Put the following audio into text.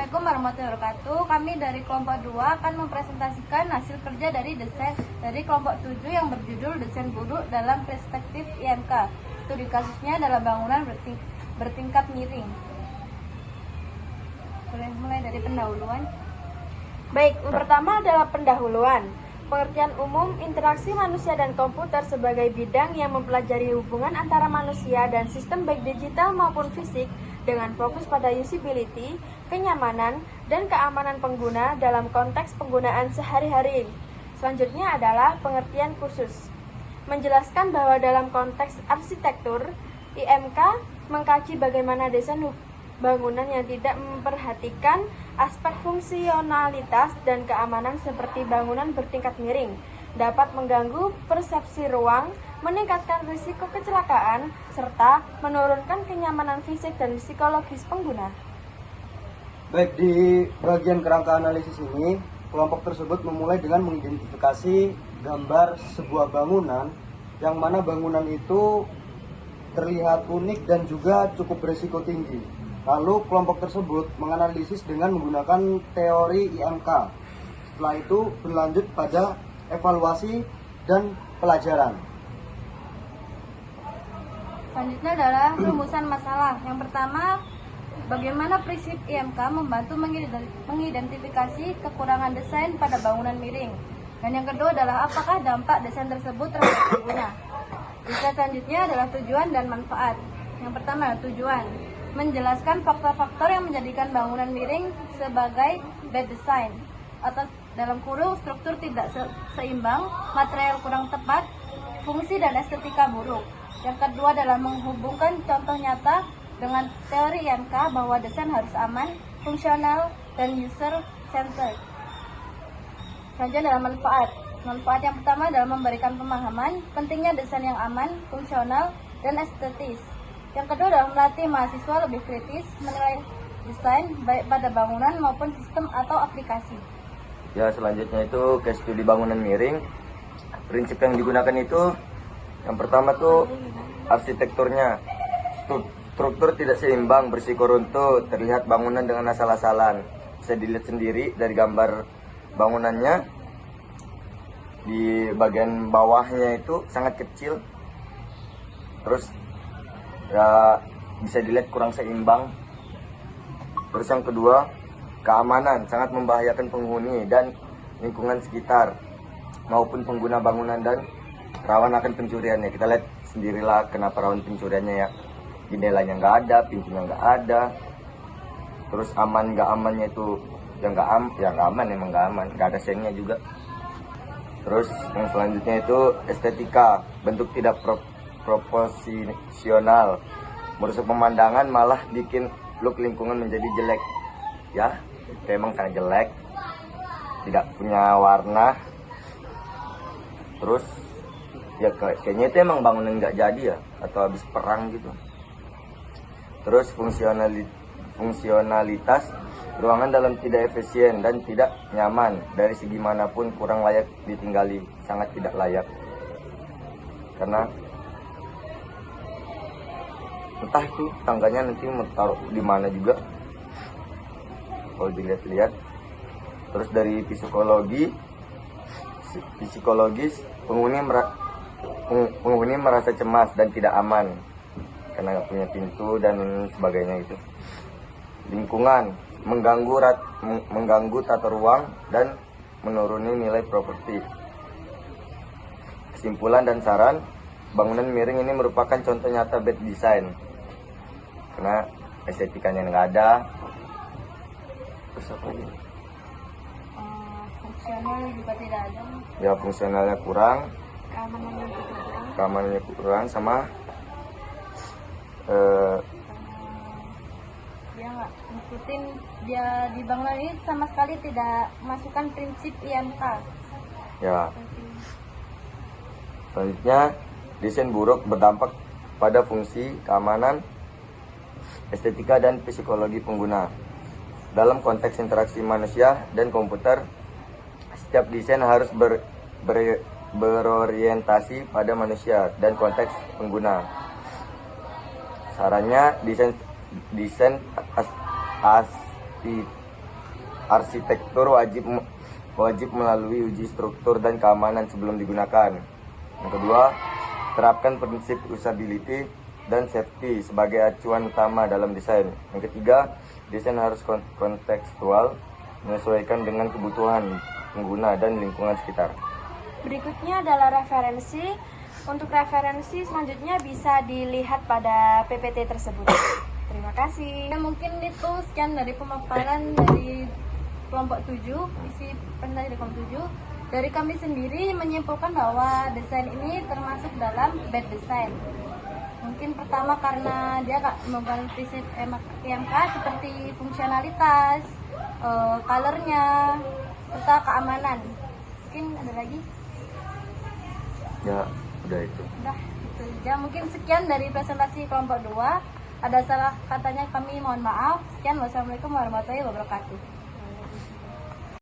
Assalamualaikum warahmatullahi wabarakatuh. Kami dari kelompok 2 akan mempresentasikan hasil kerja dari desain dari kelompok 7 yang berjudul Desain Buruk dalam Perspektif IMK. Studi kasusnya adalah bangunan bertingkat miring. Boleh mulai dari pendahuluan? Baik, pertama adalah pendahuluan. Pengertian umum interaksi manusia dan komputer sebagai bidang yang mempelajari hubungan antara manusia dan sistem baik digital maupun fisik dengan fokus pada usability, kenyamanan, dan keamanan pengguna dalam konteks penggunaan sehari-hari. Selanjutnya adalah pengertian khusus. Menjelaskan bahwa dalam konteks arsitektur, IMK mengkaji bagaimana desain bangunan yang tidak memperhatikan aspek fungsionalitas dan keamanan seperti bangunan bertingkat miring dapat mengganggu persepsi ruang, meningkatkan risiko kecelakaan, serta menurunkan kenyamanan fisik dan psikologis pengguna. Baik, di bagian kerangka analisis ini, kelompok tersebut memulai dengan mengidentifikasi gambar sebuah bangunan yang mana bangunan itu terlihat unik dan juga cukup berisiko tinggi. Lalu kelompok tersebut menganalisis dengan menggunakan teori IMK. Setelah itu berlanjut pada evaluasi dan pelajaran. Selanjutnya adalah rumusan masalah. Yang pertama, bagaimana prinsip IMK membantu mengidentifikasi kekurangan desain pada bangunan miring. Dan yang kedua adalah apakah dampak desain tersebut terhadap pengguna. Bisa selanjutnya adalah tujuan dan manfaat. Yang pertama adalah tujuan. Menjelaskan faktor-faktor yang menjadikan bangunan miring sebagai bad design atau dalam kurung struktur tidak seimbang, material kurang tepat, fungsi dan estetika buruk. Yang kedua adalah menghubungkan contoh nyata dengan teori IMK bahwa desain harus aman, fungsional, dan user-centered. Selanjutnya adalah manfaat. Manfaat yang pertama adalah memberikan pemahaman pentingnya desain yang aman, fungsional, dan estetis. Yang kedua adalah melatih mahasiswa lebih kritis menilai desain baik pada bangunan maupun sistem atau aplikasi. Ya, selanjutnya itu case studi bangunan miring. Prinsip yang digunakan itu yang pertama tuh arsitekturnya. Struktur tidak seimbang, berisiko runtuh, terlihat bangunan dengan asal-asalan. Bisa dilihat sendiri dari gambar bangunannya. Di bagian bawahnya itu sangat kecil. Terus ya bisa dilihat kurang seimbang. Terus yang kedua, keamanan sangat membahayakan penghuni dan lingkungan sekitar maupun pengguna bangunan dan rawan akan pencuriannya. Kita lihat sendirilah kenapa rawan pencuriannya ya. Jendelanya nggak ada, pintunya nggak ada. Terus aman nggak amannya itu yang nggak aman emang nggak aman, nggak ada sennya juga. Terus yang selanjutnya itu estetika, bentuk tidak proporsional, merusak pemandangan, malah bikin look lingkungan menjadi jelek. Ya, itu emang sangat jelek, tidak punya warna. Terus ya kayaknya itu emang bangunan nggak jadi ya, atau habis perang gitu. Terus fungsionalitas, ruangan dalam tidak efisien dan tidak nyaman, dari segi manapun kurang layak ditinggali, sangat tidak layak. Karena entah itu tangganya nanti mau taruh di mana juga kalau dilihat-lihat. Terus dari psikologis, penghuni merasa cemas dan tidak aman karena nggak punya pintu dan sebagainya itu. Lingkungan, mengganggu tata ruang dan menuruni nilai properti. Kesimpulan dan saran, bangunan miring ini merupakan contoh nyata bad design karena estetikanya nggak ada. Terus apa lagi? Fungsional juga tidak ada. Ya, fungsionalnya kurang, keamanannya kurang, sama Dia nggak ngikutin, dia di bangunan ini sama sekali tidak masukkan prinsip IMK. ya. Selanjutnya, desain buruk berdampak pada fungsi, keamanan, estetika, dan psikologi pengguna. Dalam konteks interaksi manusia dan komputer, setiap desain harus berorientasi pada manusia dan konteks pengguna. Sarannya, desain arsitektur wajib melalui uji struktur dan keamanan sebelum digunakan. Yang kedua, terapkan prinsip usability dan safety sebagai acuan utama dalam desain. Yang ketiga, desain harus kontekstual, menyesuaikan dengan kebutuhan pengguna dan lingkungan sekitar. Berikutnya adalah referensi. Untuk referensi selanjutnya bisa dilihat pada PPT tersebut. Terima kasih. Ya, mungkin itu sekian dari pemaparan dari kelompok 7, isi presentasi dari kelompok 7. Dari kami sendiri menyimpulkan bahwa desain ini termasuk dalam bad design. Mungkin pertama karena dia menggunakan prinsip IMK seperti fungsionalitas, colornya, serta keamanan. Mungkin ada lagi? Ya, udah itu. Udah, itu aja. Mungkin sekian dari presentasi kelompok 2. Ada salah katanya kami mohon maaf. Sekian, wassalamualaikum warahmatullahi wabarakatuh.